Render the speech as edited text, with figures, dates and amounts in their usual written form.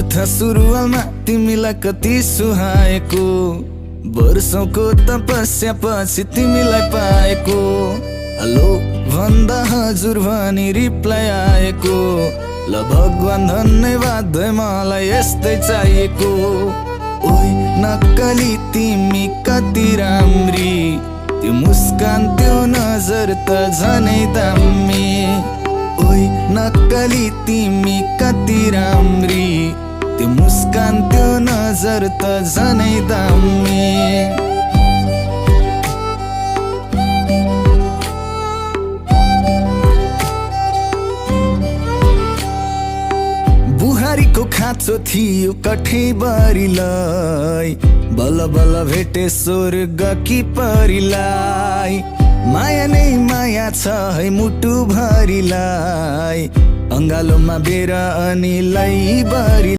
मूर्ख सुरुवालमा तिमीलाई कति सुहाएको, वर्षौंको तपस्या पछि तिमीलाई पाएको। हेलो भन्दा हजुर भनी रिप्लाई आएको, ल भगवान धन्यवाद मलाई यस्तै चाहिएको। ओइ नक्कली तिमी कति राम्री, त्यो मुस्कान त्यो नजर त झनै दामी। ओइ नक्कली तिमी कति राम्री, त्यो मुस्कान त्यो नजर त झनै दामी। बुहारीको खाँचो थियो कठैबरीलाई, बल्ल बल्ल भेटे स्वर्ग कि परिलाई। माया नै माया छ है मुटु भरिलाई, अङ्गालोमा बेर अनि लैबरी।